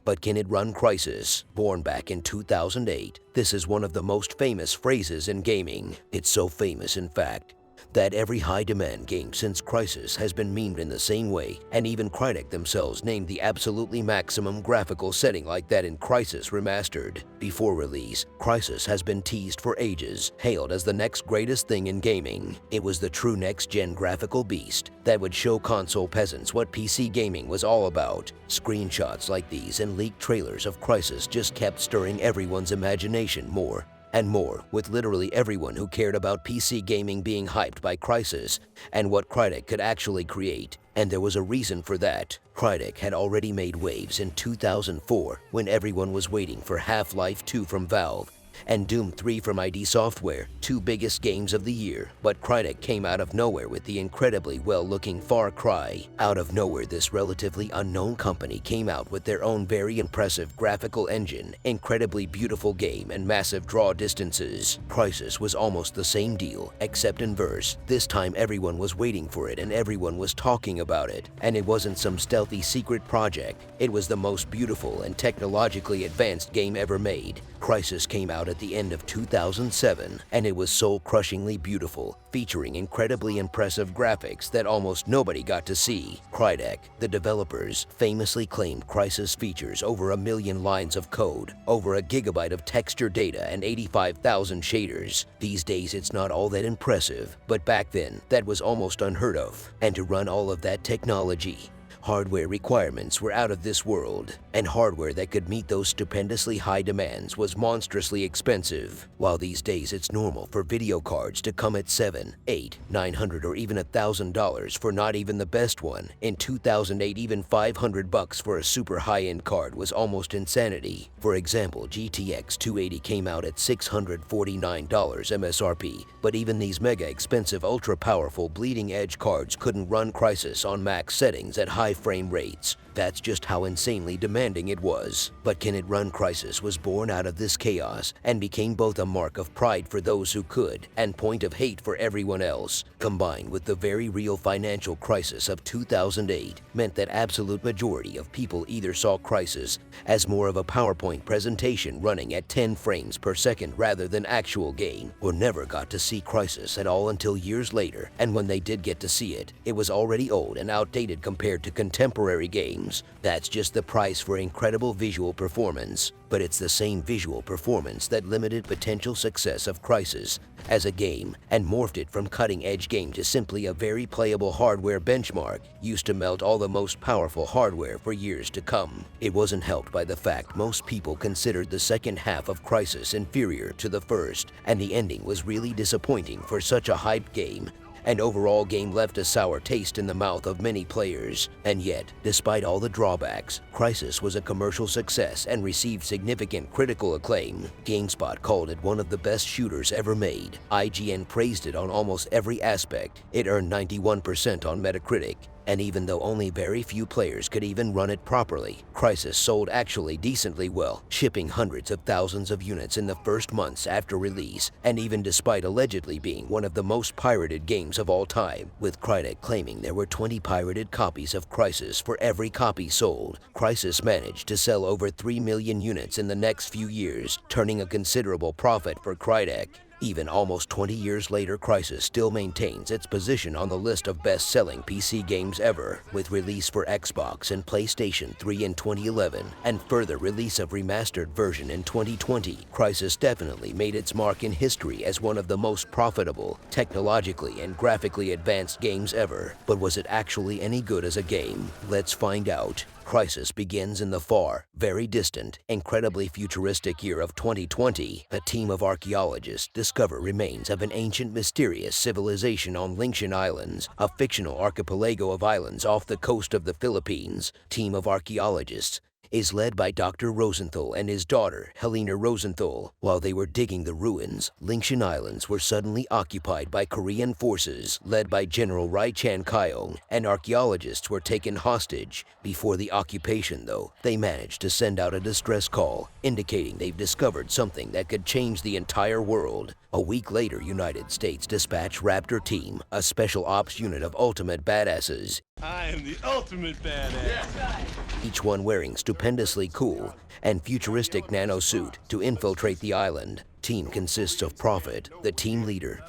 But can it run Crysis? Born back in 2008, this is one of the most famous phrases in gaming. It's so famous, in fact, that every high-demand game since Crysis has been memed in the same way, and even Crytek themselves named the absolutely maximum graphical setting like that in Crysis Remastered. Before release, Crysis has been teased for ages, hailed as the next greatest thing in gaming. It was the true next-gen graphical beast that would show console peasants what PC gaming was all about. Screenshots like these and leaked trailers of Crysis just kept stirring everyone's imagination more and more, with literally everyone who cared about PC gaming being hyped by Crysis and what Crytek could actually create. And there was a reason for that. Crytek had already made waves in 2004 when everyone was waiting for Half-Life 2 from Valve and Doom 3 from ID Software, two biggest games of the year. But Crytek came out of nowhere with the incredibly well-looking Far Cry. Out of nowhere, this relatively unknown company came out with their own very impressive graphical engine, incredibly beautiful game, and massive draw distances. Crysis was almost the same deal, except in verse. This time everyone was waiting for it and everyone was talking about it. And it wasn't some stealthy secret project. It was the most beautiful and technologically advanced game ever made. Crysis came out at the end of 2007, and it was soul-crushingly beautiful, featuring incredibly impressive graphics that almost nobody got to see. Crytek, the developers, famously claimed Crysis features over 1 million lines of code, over 1 gigabyte of texture data, and 85,000 shaders. These days it's not all that impressive, but back then that was almost unheard of. And to run all of that technology, hardware requirements were out of this world, and hardware that could meet those stupendously high demands was monstrously expensive. While these days it's normal for video cards to come at $700, $800, $900 or even $1,000 for not even the best one, in 2008 even $500 for a super high-end card was almost insanity. For example, GTX 280 came out at $649 MSRP, but even these mega expensive ultra-powerful bleeding-edge cards couldn't run Crysis on max settings at high frame rates. That's just how insanely demanding it was. But can it run Crysis was born out of this chaos and became both a mark of pride for those who could and point of hate for everyone else. Combined with the very real financial crisis of 2008 meant that absolute majority of people either saw Crysis as more of a PowerPoint presentation running at 10 frames per second rather than actual game, or never got to see Crysis at all until years later, and when they did get to see it, it was already old and outdated compared to contemporary games. That's just the price for incredible visual performance. But it's the same visual performance that limited potential success of Crysis as a game and morphed it from cutting-edge game to simply a very playable hardware benchmark used to melt all the most powerful hardware for years to come. It wasn't helped by the fact most people considered the second half of Crysis inferior to the first, and the ending was really disappointing for such a hyped game. And overall game left a sour taste in the mouth of many players. And yet, despite all the drawbacks, Crysis was a commercial success and received significant critical acclaim. GameSpot called it one of the best shooters ever made. IGN praised it on almost every aspect. It earned 91% on Metacritic. And even though only very few players could even run it properly, Crysis sold actually decently well, shipping hundreds of thousands of units in the first months after release, and even despite allegedly being one of the most pirated games of all time, with Crytek claiming there were 20 pirated copies of Crysis for every copy sold. Crysis managed to sell over 3 million units in the next few years, turning a considerable profit for Crytek. Even almost 20 years later, Crysis still maintains its position on the list of best-selling PC games ever, with release for Xbox and PlayStation 3 in 2011, and further release of remastered version in 2020. Crysis definitely made its mark in history as one of the most profitable, technologically and graphically advanced games ever. But was it actually any good as a game? Let's find out. Crysis begins in the far, very distant, incredibly futuristic year of 2020. A team of archaeologists discover remains of an ancient, mysterious civilization on Lingshan Islands, a fictional archipelago of islands off the coast of the Philippines. Team of archaeologists is led by Dr. Rosenthal and his daughter, Helena Rosenthal. While they were digging the ruins, Lingshan Islands were suddenly occupied by Korean forces led by General Rai Chan-kyong, and archaeologists were taken hostage. Before the occupation, though, they managed to send out a distress call, indicating they've discovered something that could change the entire world. A week later, United States dispatched Raptor Team, a special ops unit of ultimate badasses. I am the ultimate badass. Each one wearing stupendously cool and futuristic nanosuit to infiltrate the island. Team consists of Prophet, the team leader.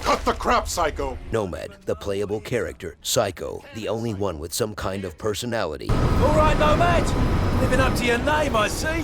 Cut the crap, Psycho! Nomad, the playable character. Psycho, the only one with some kind of personality. All right, Nomad. Living up to your name, I see.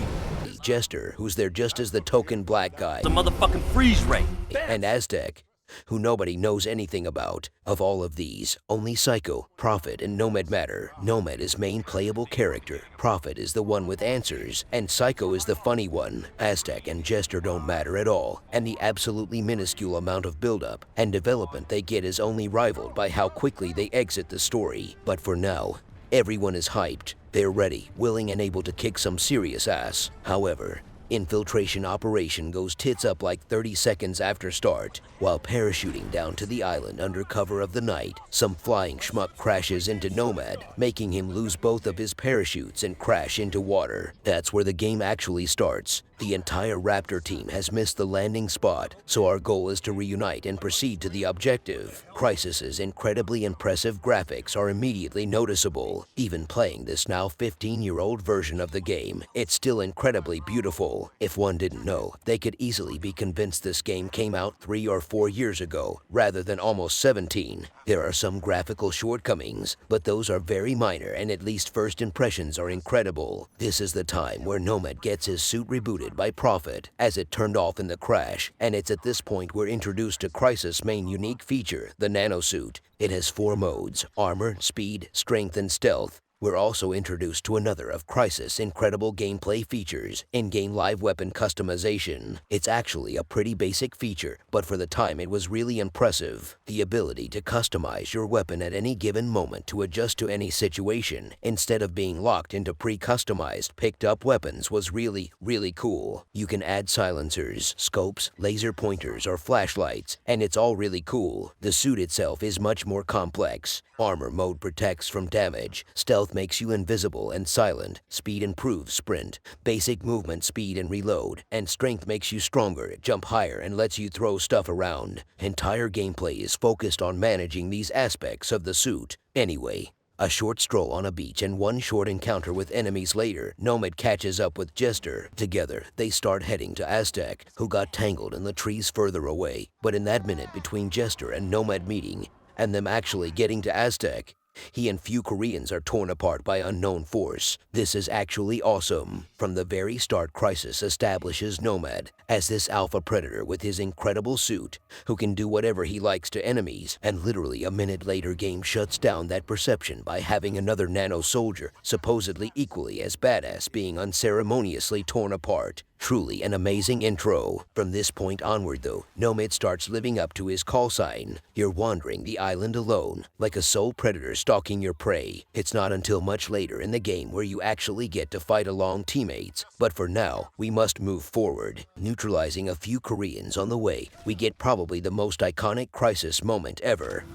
Jester, who's there just as the token black guy. The motherfucking freeze rate. And Aztec, who nobody knows anything about. Of all of these, only Psycho, Prophet, and Nomad matter. Nomad is main playable character, Prophet is the one with answers, and Psycho is the funny one. Aztec and Jester don't matter at all, and the absolutely minuscule amount of build-up and development they get is only rivaled by how quickly they exit the story. But for now, everyone is hyped. They're ready, willing, and able to kick some serious ass. However, infiltration operation goes tits up like 30 seconds after start. While parachuting down to the island under cover of the night, some flying schmuck crashes into Nomad, making him lose both of his parachutes and crash into water. That's where the game actually starts. The entire Raptor team has missed the landing spot, so our goal is to reunite and proceed to the objective. Crysis's incredibly impressive graphics are immediately noticeable. Even playing this now 15-year-old version of the game, it's still incredibly beautiful. If one didn't know, they could easily be convinced this game came out 3 or 4 years ago, rather than almost 17. There are some graphical shortcomings, but those are very minor, and at least first impressions are incredible. This is the time where Nomad gets his suit rebooted by Prophet, as it turned off in the crash, and it's at this point we're introduced to Crysis' main unique feature, the nanosuit. It has 4 modes: armor, speed, strength, and stealth. We're also introduced to another of Crysis' incredible gameplay features, in-game live weapon customization. It's actually a pretty basic feature, but for the time it was really impressive. The ability to customize your weapon at any given moment to adjust to any situation, instead of being locked into pre-customized, picked-up weapons was really, really cool. You can add silencers, scopes, laser pointers, or flashlights, and it's all really cool. The suit itself is much more complex. Armor mode protects from damage, stealth makes you invisible and silent, speed improves sprint, basic movement speed and reload, and strength makes you stronger, jump higher, and lets you throw stuff around. Entire gameplay is focused on managing these aspects of the suit. Anyway, a short stroll on a beach and one short encounter with enemies later, Nomad catches up with Jester. Together, they start heading to Aztec, who got tangled in the trees further away. But in that minute between Jester and Nomad meeting, and them actually getting to Aztec, he and few Koreans are torn apart by unknown force. This is actually awesome. From the very start, Crysis establishes Nomad as this alpha predator with his incredible suit, who can do whatever he likes to enemies, and literally a minute later game shuts down that perception by having another nano soldier, supposedly equally as badass, being unceremoniously torn apart. Truly an amazing intro. From this point onward though, Nomad starts living up to his call sign. You're wandering the island alone, like a sole predator stalking your prey. It's not until much later in the game where you actually get to fight along teammates. But for now, we must move forward. Neutralizing a few Koreans on the way, we get probably the most iconic Crysis moment ever.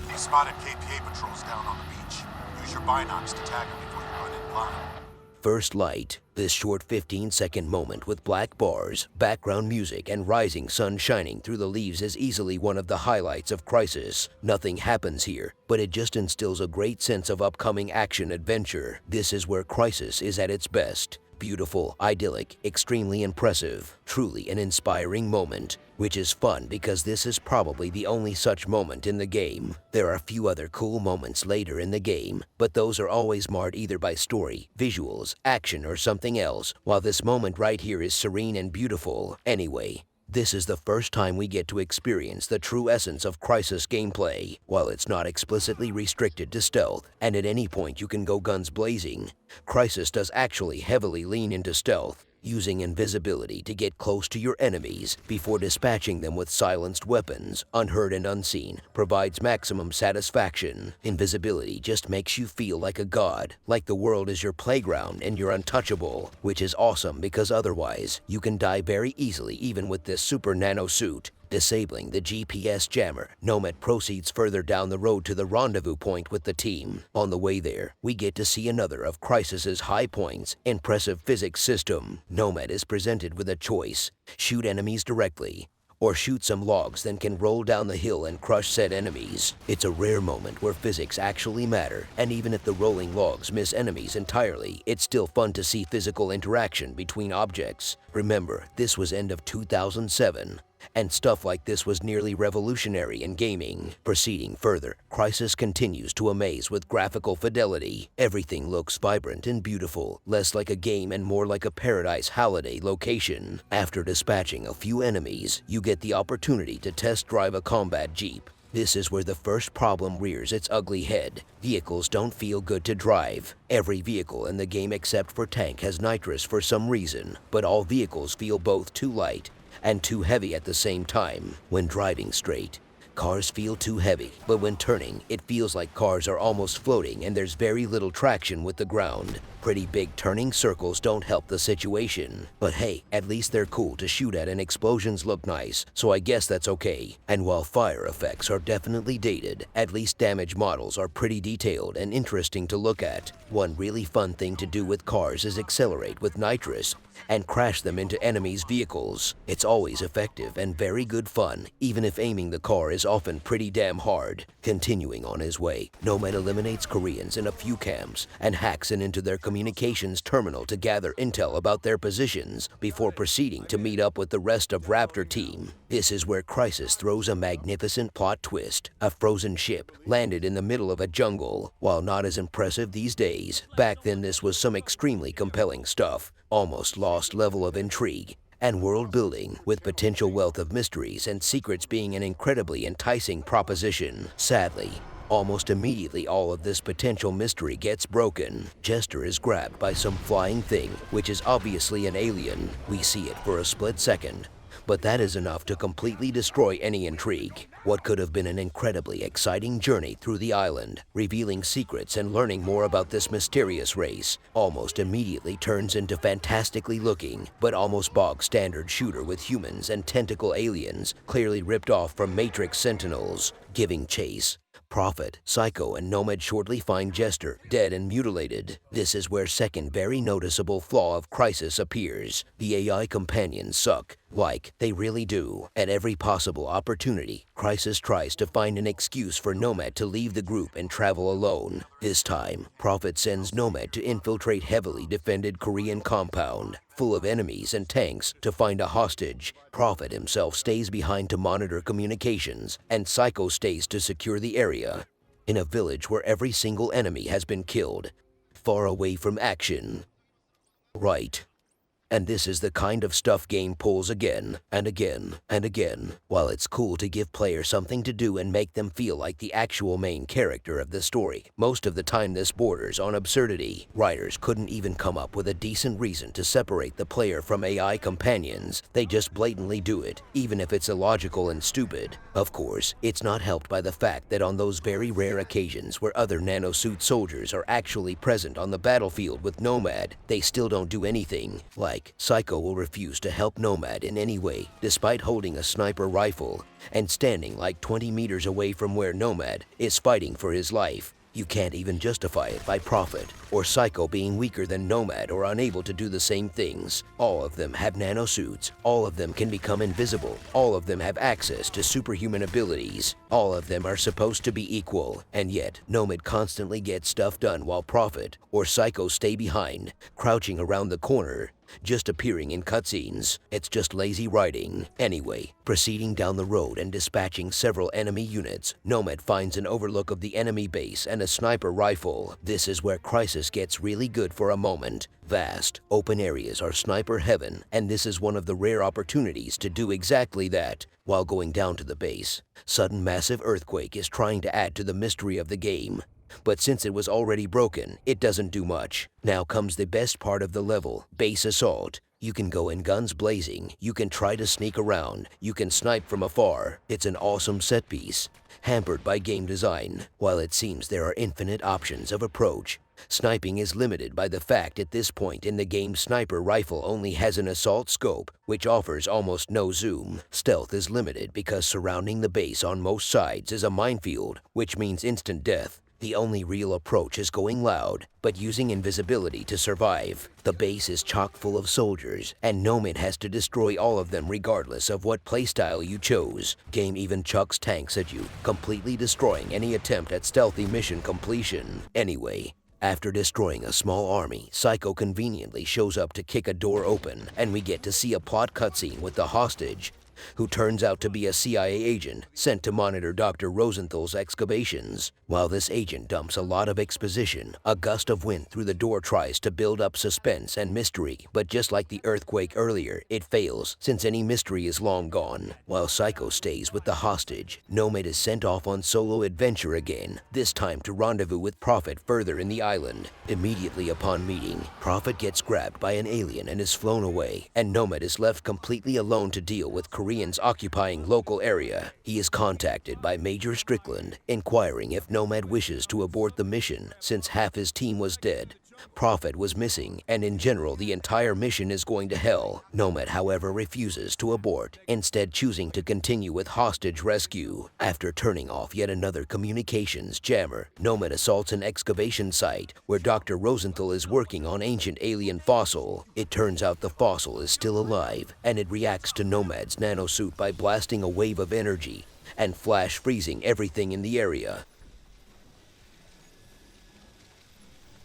They spotted KPA patrols down on the beach. Use your binocs to tag them before you run in blind. First light. This short 15-second moment with black bars, background music, and rising sun shining through the leaves is easily one of the highlights of Crysis. Nothing happens here, but it just instills a great sense of upcoming action-adventure. This is where Crysis is at its best. Beautiful, idyllic, extremely impressive, truly an inspiring moment, which is fun because this is probably the only such moment in the game. There are a few other cool moments later in the game, but those are always marred either by story, visuals, action, or something else, while this moment right here is serene and beautiful. Anyway, this is the first time we get to experience the true essence of Crysis gameplay. While it's not explicitly restricted to stealth, and at any point you can go guns blazing, Crysis does actually heavily lean into stealth, using invisibility to get close to your enemies before dispatching them with silenced weapons, unheard and unseen, provides maximum satisfaction. Invisibility just makes you feel like a god, like the world is your playground and you're untouchable, which is awesome because otherwise, you can die very easily even with this super nano suit. Disabling the GPS jammer, Nomad proceeds further down the road to the rendezvous point with the team. On the way there, we get to see another of Crysis's high points, impressive physics system. Nomad is presented with a choice: shoot enemies directly, or shoot some logs, then can roll down the hill and crush said enemies. It's a rare moment where physics actually matter, and even if the rolling logs miss enemies entirely, it's still fun to see physical interaction between objects. Remember, this was end of 2007. And stuff like this was nearly revolutionary in gaming. Proceeding further, Crysis continues to amaze with graphical fidelity. Everything looks vibrant and beautiful, less like a game and more like a paradise holiday location. After dispatching a few enemies, you get the opportunity to test drive a combat jeep. This is where the first problem rears its ugly head. Vehicles don't feel good to drive. Every vehicle in the game except for tank has nitrous for some reason, but all vehicles feel both too light and too heavy at the same time. When driving straight, cars feel too heavy, but when turning, it feels like cars are almost floating and there's very little traction with the ground. Pretty big turning circles don't help the situation. But hey, at least they're cool to shoot at and explosions look nice, so I guess that's okay. And while fire effects are definitely dated, at least damage models are pretty detailed and interesting to look at. One really fun thing to do with cars is accelerate with nitrous and crash them into enemies' vehicles. It's always effective and very good fun, even if aiming the car is often pretty damn hard. Continuing on his way, Nomad eliminates Koreans in a few camps and hacks into their communications terminal to gather intel about their positions before proceeding to meet up with the rest of Raptor team. This is where Crysis throws a magnificent plot twist. A frozen ship landed in the middle of a jungle. While not as impressive these days, back then this was some extremely compelling stuff. Almost lost level of intrigue and world building, with potential wealth of mysteries and secrets being an incredibly enticing proposition. Sadly, almost immediately all of this potential mystery gets broken. Jester is grabbed by some flying thing, which is obviously an alien. We see it for a split second, but that is enough to completely destroy any intrigue. What could have been an incredibly exciting journey through the island, revealing secrets and learning more about this mysterious race, almost immediately turns into fantastically looking, but almost bog-standard shooter with humans and tentacle aliens, clearly ripped off from Matrix Sentinels. Giving chase, Prophet, Psycho, and Nomad shortly find Jester dead and mutilated. This is where second very noticeable flaw of Crysis appears. The AI companions suck. Like, they really do. At every possible opportunity, Crysis tries to find an excuse for Nomad to leave the group and travel alone. This time, Prophet sends Nomad to infiltrate heavily defended Korean compound, full of enemies and tanks, to find a hostage. Prophet himself stays behind to monitor communications, and Psycho stays to secure the area. In a village where every single enemy has been killed, far away from action. Right. And this is the kind of stuff game pulls again and again and again. While it's cool to give players something to do and make them feel like the actual main character of the story, most of the time this borders on absurdity. Writers couldn't even come up with a decent reason to separate the player from AI companions. They just blatantly do it, even if it's illogical and stupid. Of course, it's not helped by the fact that on those very rare occasions where other nanosuit soldiers are actually present on the battlefield with Nomad, they still don't do anything. Like, Psycho will refuse to help Nomad in any way, despite holding a sniper rifle and standing like 20 meters away from where Nomad is fighting for his life. You can't even justify it by Prophet or Psycho being weaker than Nomad or unable to do the same things. All of them have nanosuits. All of them can become invisible. All of them have access to superhuman abilities. All of them are supposed to be equal. And yet, Nomad constantly gets stuff done while Prophet or Psycho stay behind, crouching around the corner, just appearing in cutscenes. It's just lazy writing. Anyway, proceeding down the road and dispatching several enemy units, Nomad finds an overlook of the enemy base and a sniper rifle. This is where Crysis gets really good for a moment. Vast, open areas are sniper heaven, and this is one of the rare opportunities to do exactly that. While going down to the base, sudden massive earthquake is trying to add to the mystery of the game. But since it was already broken, it doesn't do much. Now comes the best part of the level, base assault. You can go in guns blazing, you can try to sneak around, you can snipe from afar. It's an awesome set piece, hampered by game design. While it seems there are infinite options of approach, sniping is limited by the fact at this point in the game sniper rifle only has an assault scope, which offers almost no zoom. Stealth is limited because surrounding the base on most sides is a minefield, which means instant death. The only real approach is going loud, but using invisibility to survive. The base is chock full of soldiers, and Nomad has to destroy all of them regardless of what playstyle you chose. Game even chucks tanks at you, completely destroying any attempt at stealthy mission completion. Anyway, after destroying a small army, Psycho conveniently shows up to kick a door open, and we get to see a plot cutscene with the hostage, who turns out to be a CIA agent sent to monitor Dr. Rosenthal's excavations. While this agent dumps a lot of exposition, a gust of wind through the door tries to build up suspense and mystery, but just like the earthquake earlier, it fails since any mystery is long gone. While Psycho stays with the hostage, Nomad is sent off on solo adventure again, this time to rendezvous with Prophet further in the island. Immediately upon meeting, Prophet gets grabbed by an alien and is flown away, and Nomad is left completely alone to deal with Koreans occupying local area. He is contacted by Major Strickland, inquiring if Nomad wishes to abort the mission since half his team was dead. Prophet was missing, and in general the entire mission is going to hell. Nomad, however, refuses to abort, instead choosing to continue with hostage rescue. After turning off yet another communications jammer, Nomad assaults an excavation site where Dr. Rosenthal is working on ancient alien fossil. It turns out the fossil is still alive, and it reacts to Nomad's nanosuit by blasting a wave of energy and flash freezing everything in the area.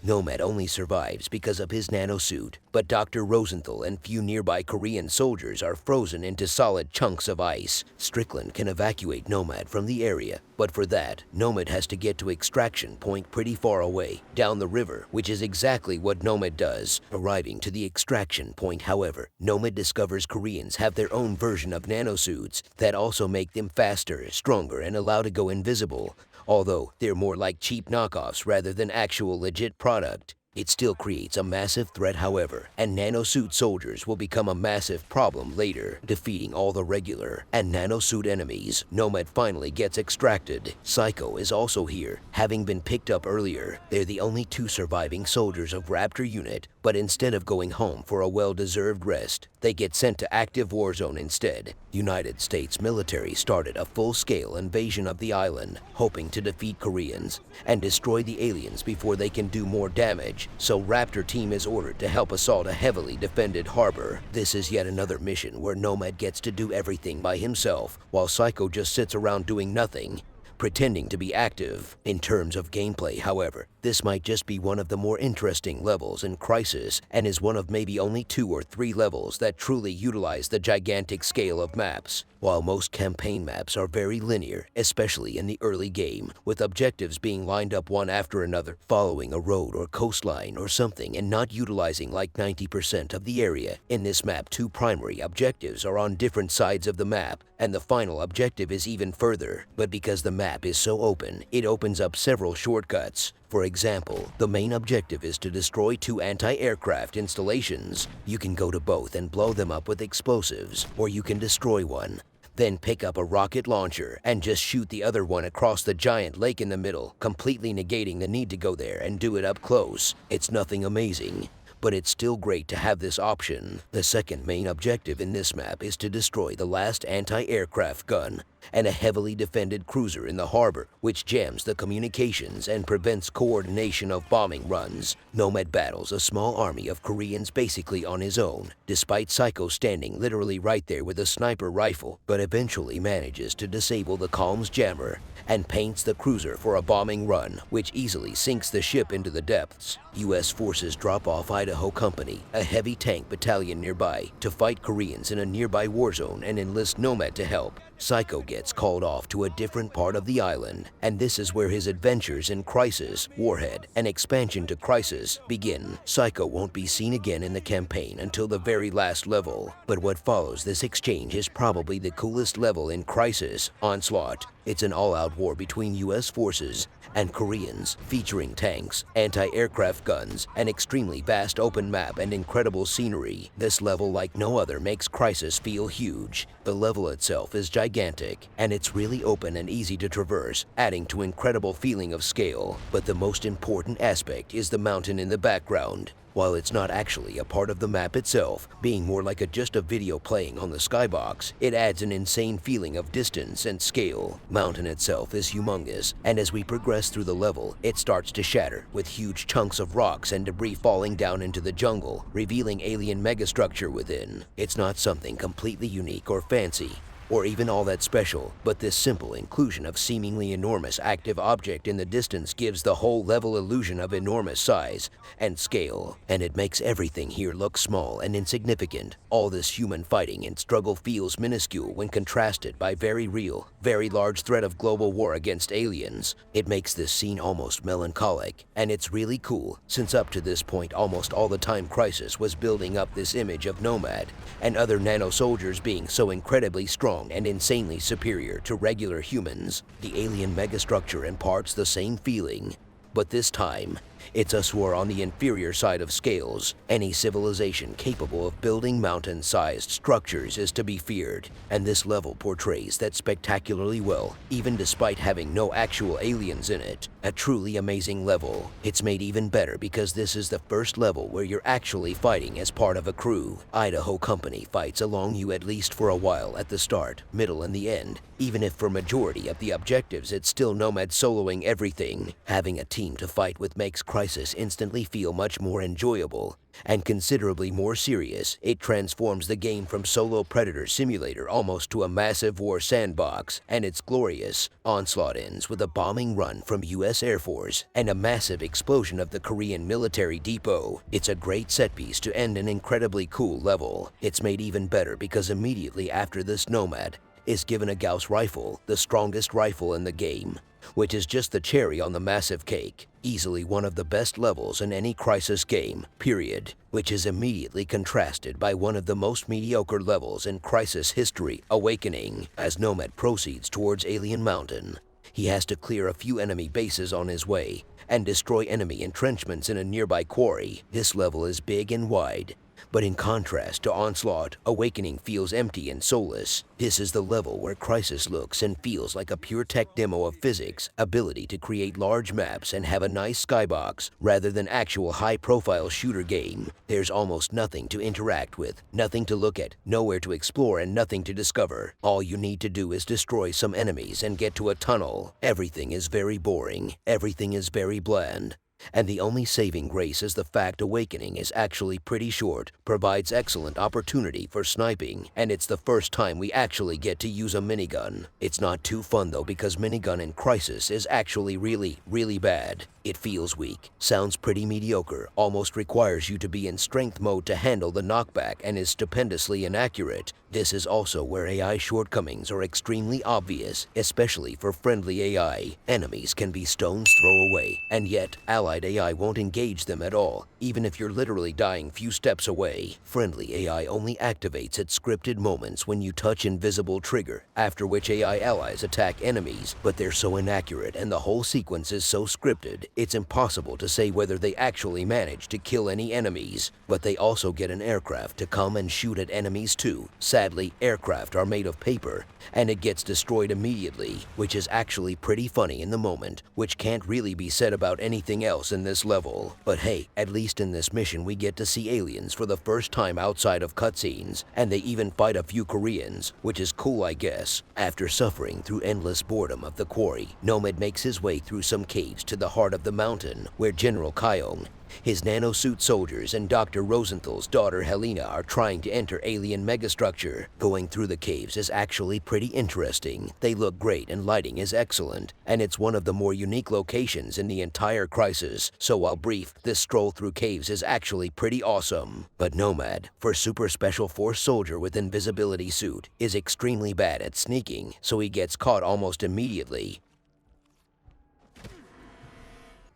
Nomad only survives because of his nanosuit, but Dr. Rosenthal and few nearby Korean soldiers are frozen into solid chunks of ice. Strickland can evacuate Nomad from the area, but for that, Nomad has to get to extraction point pretty far away, down the river, which is exactly what Nomad does. Arriving to the extraction point, however, Nomad discovers Koreans have their own version of nanosuits that also make them faster, stronger, and allow to go invisible. Although they're more like cheap knockoffs rather than actual legit product. It still creates a massive threat, however, and nanosuit soldiers will become a massive problem later. Defeating all the regular and nanosuit enemies, Nomad finally gets extracted. Psycho is also here, having been picked up earlier. They're the only two surviving soldiers of Raptor unit, but instead of going home for a well-deserved rest, they get sent to active war zone instead. United States military started a full-scale invasion of the island, hoping to defeat Koreans and destroy the aliens before they can do more damage. So Raptor team is ordered to help assault a heavily defended harbor. This is yet another mission where Nomad gets to do everything by himself, while Psycho just sits around doing nothing, pretending to be active. In terms of gameplay, however, this might just be one of the more interesting levels in Crysis, and is one of maybe only 2 or 3 levels that truly utilize the gigantic scale of maps. While most campaign maps are very linear, especially in the early game, with objectives being lined up one after another, following a road or coastline or something and not utilizing like 90% of the area, in this map 2 primary objectives are on different sides of the map, and the final objective is even further. But because the map is so open, it opens up several shortcuts. For example, the main objective is to destroy 2 anti-aircraft installations. You can go to both and blow them up with explosives, or you can destroy one, then pick up a rocket launcher and just shoot the other one across the giant lake in the middle, completely negating the need to go there and do it up close. It's nothing amazing, but it's still great to have this option. The second main objective in this map is to destroy the last anti-aircraft gun and a heavily defended cruiser in the harbor, which jams the communications and prevents coordination of bombing runs. Nomad battles a small army of Koreans basically on his own, despite Psycho standing literally right there with a sniper rifle, but eventually manages to disable the comms jammer and paints the cruiser for a bombing run, which easily sinks the ship into the depths. U.S. forces drop off Idaho Company, a heavy tank battalion nearby, to fight Koreans in a nearby war zone and enlist Nomad to help. Psycho gets called off to a different part of the island, and this is where his adventures in Crysis, Warhead, and expansion to Crysis begin. Psycho won't be seen again in the campaign until the very last level, but what follows this exchange is probably the coolest level in Crysis, Onslaught. It's an all-out war between U.S. forces and Koreans, featuring tanks, anti-aircraft guns, an extremely vast open map, and incredible scenery. This level, like no other, makes Crysis feel huge. The level itself is gigantic, gigantic, and it's really open and easy to traverse, adding to incredible feeling of scale. But the most important aspect is the mountain in the background. While it's not actually a part of the map itself, being more like just a video playing on the skybox, it adds an insane feeling of distance and scale. Mountain itself is humongous, and as we progress through the level, it starts to shatter, with huge chunks of rocks and debris falling down into the jungle, revealing alien megastructure within. It's not something completely unique or fancy, or even all that special, but this simple inclusion of seemingly enormous active object in the distance gives the whole level illusion of enormous size and scale, and it makes everything here look small and insignificant. All this human fighting and struggle feels minuscule when contrasted by very real, very large threat of global war against aliens. It makes this scene almost melancholic, and it's really cool, since up to this point almost all the time Crysis was building up this image of Nomad and other nano-soldiers being so incredibly strong and insanely superior to regular humans. The alien megastructure imparts the same feeling, but this time, it's us who are on the inferior side of scales. Any civilization capable of building mountain-sized structures is to be feared, and this level portrays that spectacularly well, even despite having no actual aliens in it. A truly amazing level. It's made even better because this is the first level where you're actually fighting as part of a crew. Idaho Company fights along you at least for a while at the start, middle, and the end. Even if for majority of the objectives it's still Nomad soloing everything. Having a team to fight with makes Crysis instantly feel much more enjoyable, and considerably more serious. It transforms the game from solo predator simulator almost to a massive war sandbox, and it's glorious. Onslaught ends with a bombing run from US Air Force and a massive explosion of the Korean military depot. It's a great set piece to end an incredibly cool level. It's made even better because immediately after this, Nomad is given a Gauss rifle, the strongest rifle in the game, which is just the cherry on the massive cake. Easily one of the best levels in any Crysis game, period, which is immediately contrasted by one of the most mediocre levels in Crysis history, Awakening. As Nomad proceeds towards Alien Mountain, he has to clear a few enemy bases on his way and destroy enemy entrenchments in a nearby quarry. This level is big and wide, but in contrast to Onslaught, Awakening feels empty and soulless. This is the level where Crysis looks and feels like a pure tech demo of physics, ability to create large maps and have a nice skybox, rather than actual high-profile shooter game. There's almost nothing to interact with, nothing to look at, nowhere to explore, and nothing to discover. All you need to do is destroy some enemies and get to a tunnel. Everything is very boring, everything is very bland. And the only saving grace is the fact Awakening is actually pretty short, provides excellent opportunity for sniping, and it's the first time we actually get to use a minigun. It's not too fun though, because minigun in Crysis is actually really bad. It feels weak, sounds pretty mediocre, almost requires you to be in strength mode to handle the knockback, and is stupendously inaccurate. This is also where AI shortcomings are extremely obvious, especially for friendly AI. Enemies can be stone's throw away, and yet allied AI won't engage them at all, even if you're literally dying few steps away. Friendly AI only activates at scripted moments when you touch invisible trigger, after which AI allies attack enemies, but they're so inaccurate and the whole sequence is so scripted, it's impossible to say whether they actually manage to kill any enemies. But they also get an aircraft to come and shoot at enemies too. Sadly, aircraft are made of paper, and it gets destroyed immediately, which is actually pretty funny in the moment, which can't really be said about anything else in this level. But hey, at least in this mission we get to see aliens for the first time outside of cutscenes, and they even fight a few Koreans, which is cool, I guess. After suffering through endless boredom of the quarry, Nomad makes his way through some caves to the heart of the mountain, where General Kyung, his nanosuit soldiers, and Dr. Rosenthal's daughter Helena are trying to enter alien megastructure. Going through the caves is actually pretty interesting. They look great and lighting is excellent, and it's one of the more unique locations in the entire Crysis, so while brief, this stroll through caves is actually pretty awesome. But Nomad, for super special force soldier with invisibility suit, is extremely bad at sneaking, so he gets caught almost immediately.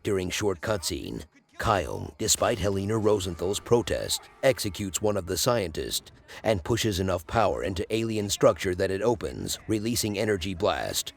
During short cutscene, Kyung, despite Helena Rosenthal's protest, executes one of the scientists and pushes enough power into alien structure that it opens, releasing energy blast.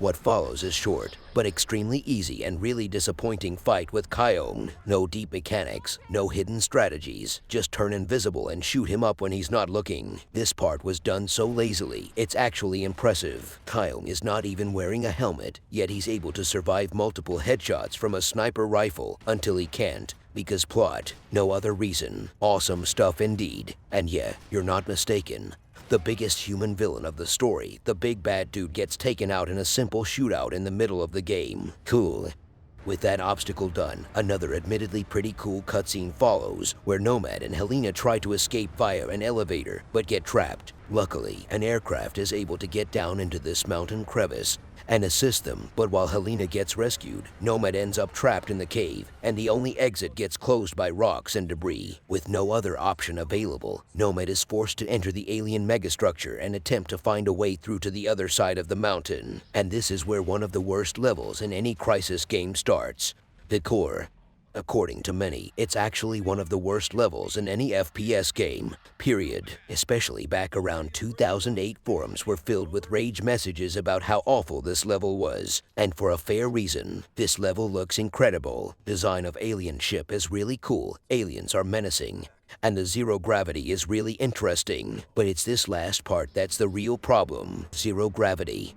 What follows is short, but extremely easy and really disappointing fight with Kyone. No deep mechanics, no hidden strategies, just turn invisible and shoot him up when he's not looking. This part was done so lazily, it's actually impressive. Kyone is not even wearing a helmet, yet he's able to survive multiple headshots from a sniper rifle until he can't. Because plot, no other reason. Awesome stuff indeed. And yeah, you're not mistaken. The biggest human villain of the story, the big bad dude, gets taken out in a simple shootout in the middle of the game. Cool. With that obstacle done, another admittedly pretty cool cutscene follows, where Nomad and Helena try to escape via an elevator, but get trapped. Luckily, an aircraft is able to get down into this mountain crevice and assist them, but while Helena gets rescued, Nomad ends up trapped in the cave, and the only exit gets closed by rocks and debris. With no other option available, Nomad is forced to enter the alien megastructure and attempt to find a way through to the other side of the mountain. And this is where one of the worst levels in any Crysis game starts. The core. According to many, it's actually one of the worst levels in any FPS game, period. Especially back around 2008, forums were filled with rage messages about how awful this level was. And for a fair reason. This level looks incredible. Design of alien ship is really cool. Aliens are menacing. And the zero gravity is really interesting. But it's this last part that's the real problem. Zero gravity.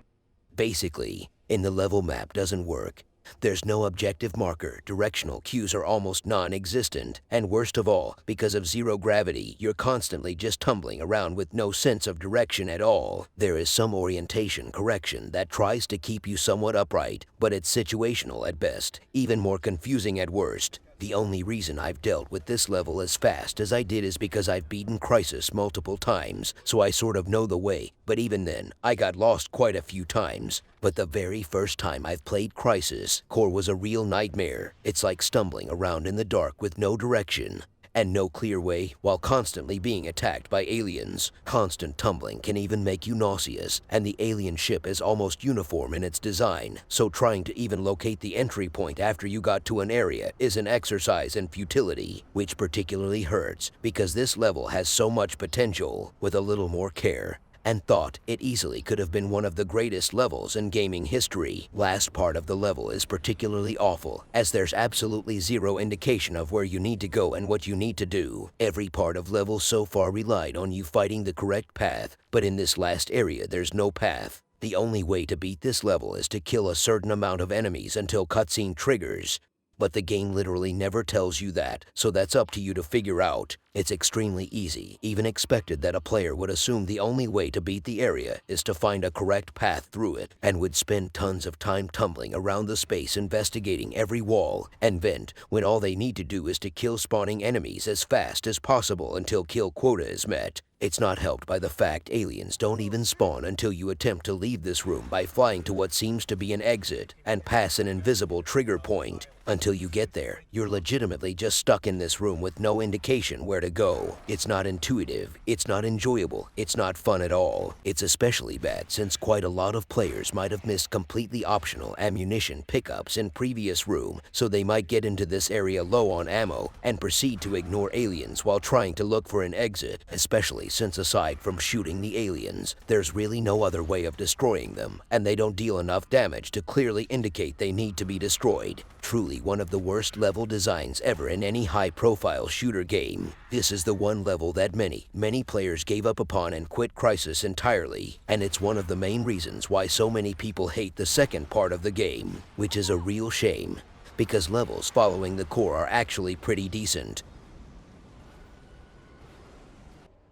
Basically, in the level map doesn't work. There's no objective marker, directional cues are almost non-existent, and worst of all, because of zero gravity, you're constantly just tumbling around with no sense of direction at all. There is some orientation correction that tries to keep you somewhat upright, but it's situational at best, even more confusing at worst. The only reason I've dealt with this level as fast as I did is because I've beaten Crysis multiple times, so I sort of know the way, but even then, I got lost quite a few times. But the very first time I've played Crysis, core was a real nightmare. It's like stumbling around in the dark with no direction and no clear way while constantly being attacked by aliens. Constant tumbling can even make you nauseous, and the alien ship is almost uniform in its design, so trying to even locate the entry point after you got to an area is an exercise in futility, which particularly hurts because this level has so much potential. With a little more care and thought, it easily could have been one of the greatest levels in gaming history. Last part of the level is particularly awful, as there's absolutely zero indication of where you need to go and what you need to do. Every part of level so far relied on you fighting the correct path, but in this last area there's no path. The only way to beat this level is to kill a certain amount of enemies until cutscene triggers. But the game literally never tells you that, so that's up to you to figure out. It's extremely easy, even expected that a player would assume the only way to beat the area is to find a correct path through it, and would spend tons of time tumbling around the space investigating every wall and vent when all they need to do is to kill spawning enemies as fast as possible until kill quota is met. It's not helped by the fact aliens don't even spawn until you attempt to leave this room by flying to what seems to be an exit and pass an invisible trigger point. Until you get there, you're legitimately just stuck in this room with no indication where to go. It's not intuitive, it's not enjoyable, it's not fun at all. It's especially bad since quite a lot of players might have missed completely optional ammunition pickups in previous room, so they might get into this area low on ammo and proceed to ignore aliens while trying to look for an exit, especially since aside from shooting the aliens, there's really no other way of destroying them, and they don't deal enough damage to clearly indicate they need to be destroyed. Truly one of the worst level designs ever in any high-profile shooter game. This is the one level that many players gave up upon and quit Crysis entirely, and it's one of the main reasons why so many people hate the second part of the game, which is a real shame, because levels following the core are actually pretty decent.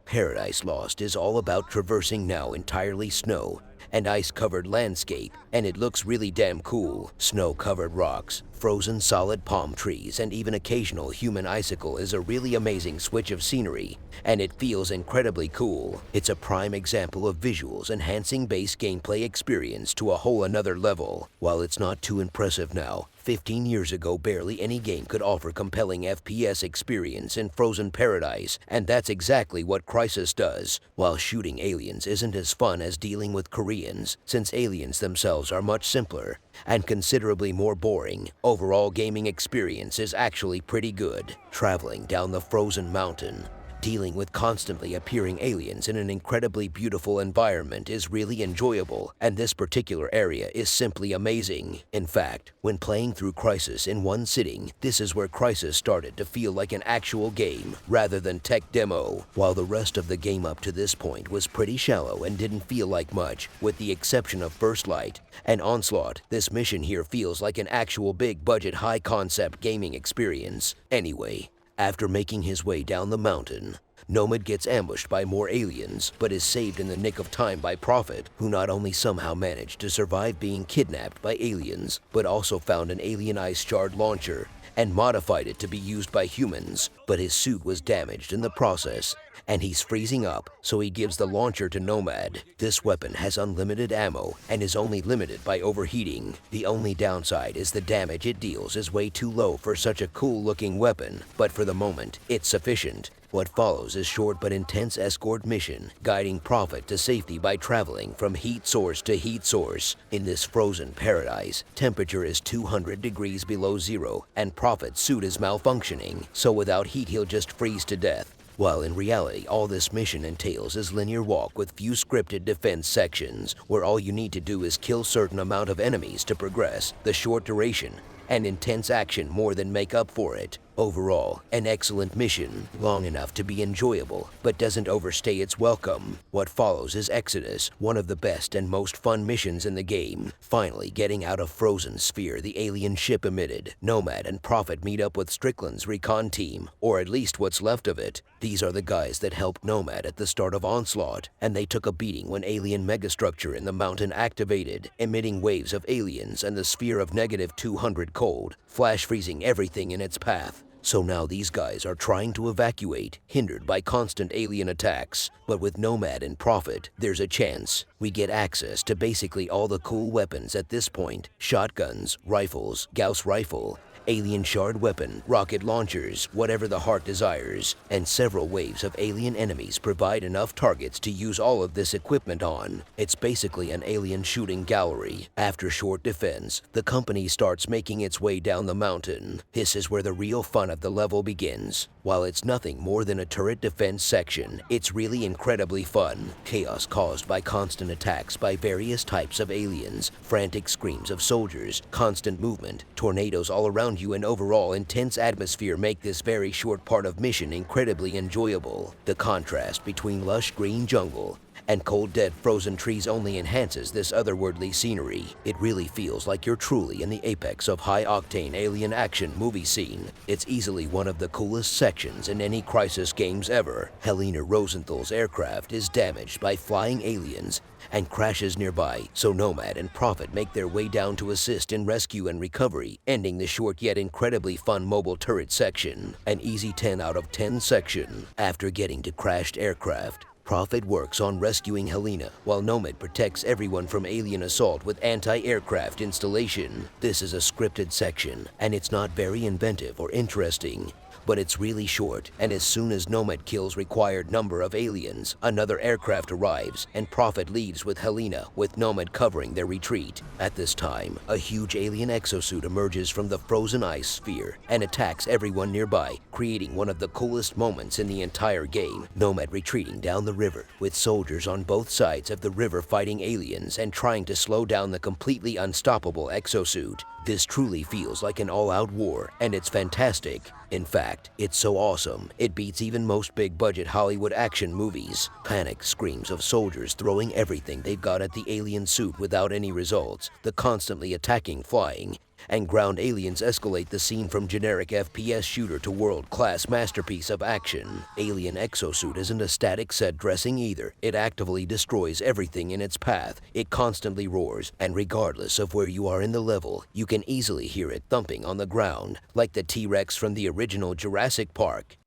Paradise Lost is all about traversing now entirely snow and ice-covered landscape, and it looks really damn cool. Snow-covered rocks, frozen solid palm trees, and even occasional human icicle is a really amazing switch of scenery, and it feels incredibly cool. It's a prime example of visuals enhancing base gameplay experience to a whole another level. While it's not too impressive now, 15 years ago barely any game could offer compelling FPS experience in frozen paradise, and that's exactly what Crysis does. While shooting aliens isn't as fun as dealing with Koreans, since aliens themselves are much simpler and considerably more boring, overall gaming experience is actually pretty good. Traveling down the frozen mountain, Dealing with constantly appearing aliens in an incredibly beautiful environment is really enjoyable, and this particular area is simply amazing. In fact, when playing through Crysis in one sitting, this is where Crysis started to feel like an actual game rather than tech demo, while the rest of the game up to this point was pretty shallow and didn't feel like much, with the exception of First Light and Onslaught. This mission here feels like an actual big-budget, high-concept gaming experience. Anyway, after making his way down the mountain, Nomad gets ambushed by more aliens, but is saved in the nick of time by Prophet, who not only somehow managed to survive being kidnapped by aliens, but also found an alien ice shard launcher and modified it to be used by humans. But his suit was damaged in the process, and he's freezing up, so he gives the launcher to Nomad. This weapon has unlimited ammo and is only limited by overheating. The only downside is the damage it deals is way too low for such a cool-looking weapon, but for the moment, it's sufficient. What follows is short but intense escort mission, guiding Prophet to safety by traveling from heat source to heat source. In this frozen paradise, temperature is 200 degrees below zero, and Prophet's suit is malfunctioning, so without heat he'll just freeze to death. While in reality, all this mission entails is linear walk with few scripted defense sections, where all you need to do is kill certain amount of enemies to progress. The short duration and intense action more than make up for it. Overall, an excellent mission, long enough to be enjoyable, but doesn't overstay its welcome. What follows is Exodus, one of the best and most fun missions in the game. Finally getting out of frozen sphere the alien ship emitted, Nomad and Prophet meet up with Strickland's recon team, or at least what's left of it. These are the guys that helped Nomad at the start of Onslaught, and they took a beating when alien megastructure in the mountain activated, emitting waves of aliens and the sphere of -200 cold, flash freezing everything in its path. So now these guys are trying to evacuate, hindered by constant alien attacks. But with Nomad and Prophet, there's a chance. We get access to basically all the cool weapons at this point: shotguns, rifles, Gauss rifle, alien shard weapon, rocket launchers, whatever the heart desires, and several waves of alien enemies provide enough targets to use all of this equipment on. It's basically an alien shooting gallery. After short defense, the company starts making its way down the mountain. This is where the real fun of the level begins. While it's nothing more than a turret defense section, it's really incredibly fun. Chaos caused by constant attacks by various types of aliens, frantic screams of soldiers, constant movement, tornadoes all around you, and overall intense atmosphere make this very short part of mission incredibly enjoyable. The contrast between lush green jungle and cold dead frozen trees only enhances this otherworldly scenery. It really feels like you're truly in the apex of high-octane alien action movie scene. It's easily one of the coolest sections in any Crysis games ever. Helena Rosenthal's aircraft is damaged by flying aliens and crashes nearby, so Nomad and Prophet make their way down to assist in rescue and recovery, ending the short yet incredibly fun mobile turret section. An easy 10 out of 10 section. After getting to crashed aircraft, Prophet works on rescuing Helena, while Nomad protects everyone from alien assault with anti-aircraft installation. This is a scripted section, and it's not very inventive or interesting, but it's really short, and as soon as Nomad kills required number of aliens, another aircraft arrives, and Prophet leaves with Helena, with Nomad covering their retreat. At this time, a huge alien exosuit emerges from the frozen ice sphere and attacks everyone nearby, creating one of the coolest moments in the entire game. Nomad retreating down the river, with soldiers on both sides of the river fighting aliens and trying to slow down the completely unstoppable exosuit. This truly feels like an all-out war, and it's fantastic. In fact, it's so awesome, it beats even most big-budget Hollywood action movies. Panic screams of soldiers throwing everything they've got at the alien suit without any results, the constantly attacking flying, and ground aliens escalate the scene from generic FPS shooter to world-class masterpiece of action. Alien exosuit isn't a static set dressing either. It actively destroys everything in its path. It constantly roars, and regardless of where you are in the level, you can easily hear it thumping on the ground, like the T-Rex from the original Jurassic Park.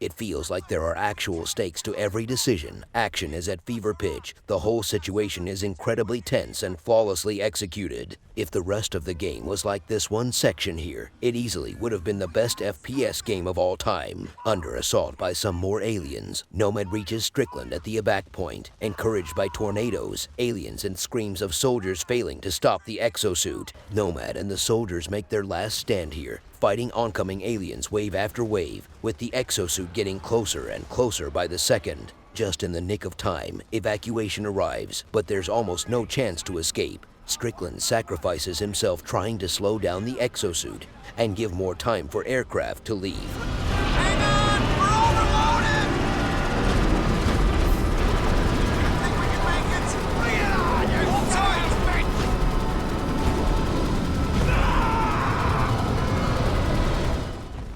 It feels like there are actual stakes to every decision. Action is at fever pitch. The whole situation is incredibly tense and flawlessly executed. If the rest of the game was like this one section here, it easily would have been the best FPS game of all time. Under assault by some more aliens, Nomad reaches Strickland at the evac point. Encouraged by tornadoes, aliens, and screams of soldiers failing to stop the exosuit, Nomad and the soldiers make their last stand here, fighting oncoming aliens wave after wave, with the exosuit getting closer and closer by the second. Just in the nick of time, evacuation arrives, but there's almost no chance to escape. Strickland sacrifices himself trying to slow down the exosuit and give more time for aircraft to leave. Hang on! We're overloaded! Think we can make it? Bring it on! Hold tight!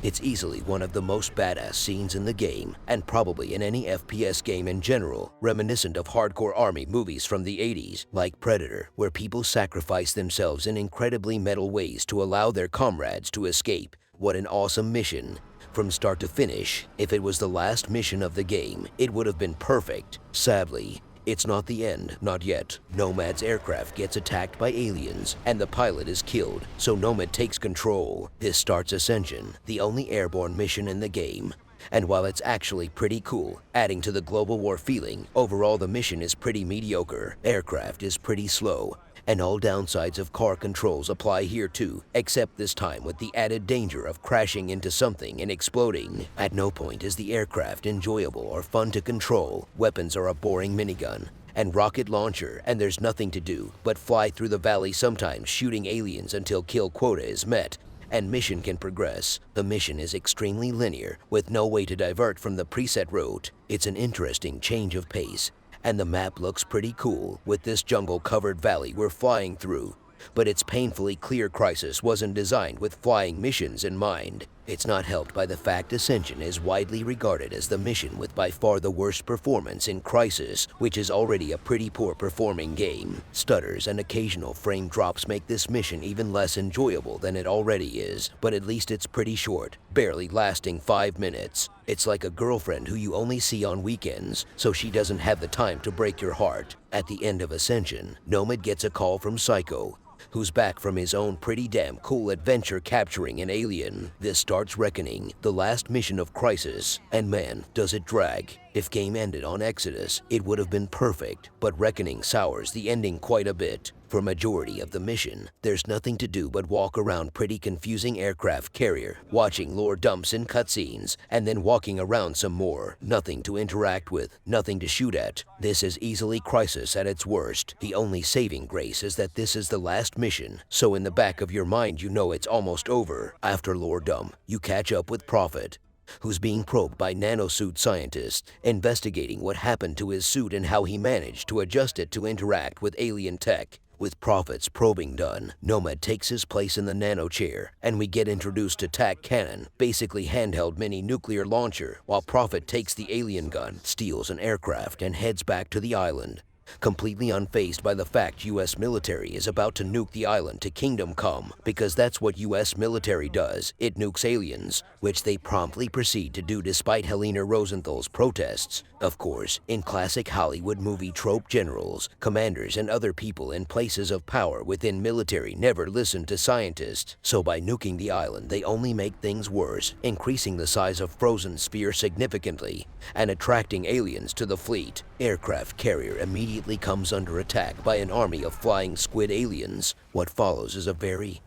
It's easily one of the most badass scenes in the game, and probably in any FPS game in general, reminiscent of hardcore army movies from the 80s, like Predator, where people sacrifice themselves in incredibly metal ways to allow their comrades to escape. What an awesome mission. From start to finish, if it was the last mission of the game, it would have been perfect. Sadly, it's not the end, not yet. Nomad's aircraft gets attacked by aliens, and the pilot is killed, so Nomad takes control. This starts Ascension, the only airborne mission in the game. And while it's actually pretty cool, adding to the global war feeling, overall the mission is pretty mediocre. Aircraft is pretty slow, and all downsides of car controls apply here too, except this time with the added danger of crashing into something and exploding. At no point is the aircraft enjoyable or fun to control. Weapons are a boring minigun and rocket launcher, and there's nothing to do but fly through the valley, sometimes shooting aliens until kill quota is met and mission can progress. The mission is extremely linear, with no way to divert from the preset route. It's an interesting change of pace, and the map looks pretty cool with this jungle-covered valley we're flying through. But it's painfully clear Crysis wasn't designed with flying missions in mind. It's not helped by the fact Ascension is widely regarded as the mission with by far the worst performance in Crysis, which is already a pretty poor performing game. Stutters and occasional frame drops make this mission even less enjoyable than it already is, but at least it's pretty short, barely lasting 5 minutes. It's like a girlfriend who you only see on weekends, so she doesn't have the time to break your heart. At the end of Ascension, Nomad gets a call from Psycho, who's back from his own pretty damn cool adventure capturing an alien. This starts Reckoning, the last mission of Crysis, and man, does it drag. If game ended on Exodus, it would have been perfect, but Reckoning sours the ending quite a bit. For majority of the mission, there's nothing to do but walk around pretty confusing aircraft carrier, watching lore dumps in cutscenes, and then walking around some more. Nothing to interact with, nothing to shoot at. This is easily Crysis at its worst. The only saving grace is that this is the last mission, so in the back of your mind you know it's almost over. After lore dump, you catch up with Prophet, who's being probed by nanosuit scientists, investigating what happened to his suit and how he managed to adjust it to interact with alien tech. With Prophet's probing done, Nomad takes his place in the nano chair, and we get introduced to TAC Cannon, basically handheld mini nuclear launcher, while Prophet takes the alien gun, steals an aircraft, and heads back to the island, completely unfazed by the fact US military is about to nuke the island to Kingdom Come, because that's what US military does. It nukes aliens, which they promptly proceed to do despite Helena Rosenthal's protests. Of course, in classic Hollywood movie trope, generals, commanders, and other people in places of power within military never listen to scientists, so by nuking the island they only make things worse, increasing the size of Frozen Sphere significantly and attracting aliens to the fleet. Aircraft carrier immediately comes under attack by an army of flying squid aliens. What follows is a very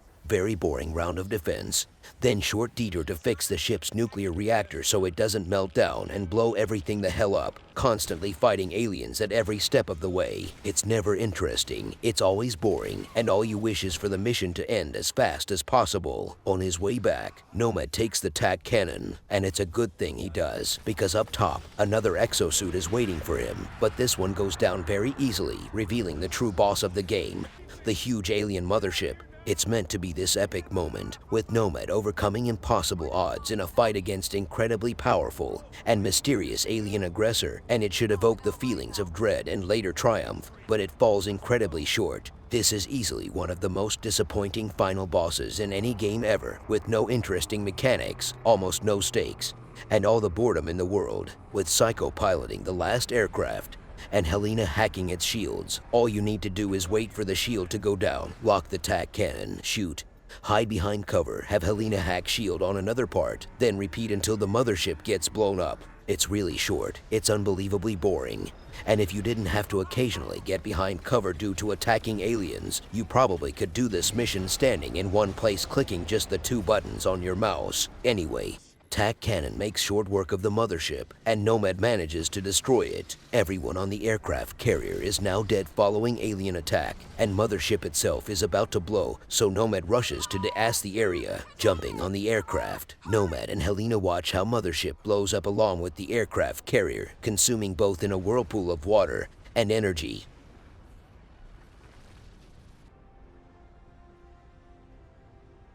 boring round of defense, then short detour to fix the ship's nuclear reactor so it doesn't melt down and blow everything the hell up, constantly fighting aliens at every step of the way. It's never interesting, it's always boring, and all you wish is for the mission to end as fast as possible. On his way back, Nomad takes the TAC Cannon, and it's a good thing he does, because up top, another exosuit is waiting for him, but this one goes down very easily, revealing the true boss of the game, the huge alien mothership. It's meant to be this epic moment, with Nomad overcoming impossible odds in a fight against incredibly powerful and mysterious alien aggressor, and it should evoke the feelings of dread and later triumph, but it falls incredibly short. This is easily one of the most disappointing final bosses in any game ever, with no interesting mechanics, almost no stakes, and all the boredom in the world, with Psycho piloting the last aircraft and Helena hacking its shields. All you need to do is wait for the shield to go down, lock the tac cannon, shoot, hide behind cover, have Helena hack shield on another part, then repeat until the mothership gets blown up. It's really short, it's unbelievably boring, and if you didn't have to occasionally get behind cover due to attacking aliens, you probably could do this mission standing in one place clicking just the 2 buttons on your mouse. Anyway, tac cannon makes short work of the mothership, and Nomad manages to destroy it. Everyone on the aircraft carrier is now dead following alien attack, and mothership itself is about to blow, so Nomad rushes to deass the area. Jumping on the aircraft, Nomad and Helena watch how mothership blows up along with the aircraft carrier, consuming both in a whirlpool of water and energy.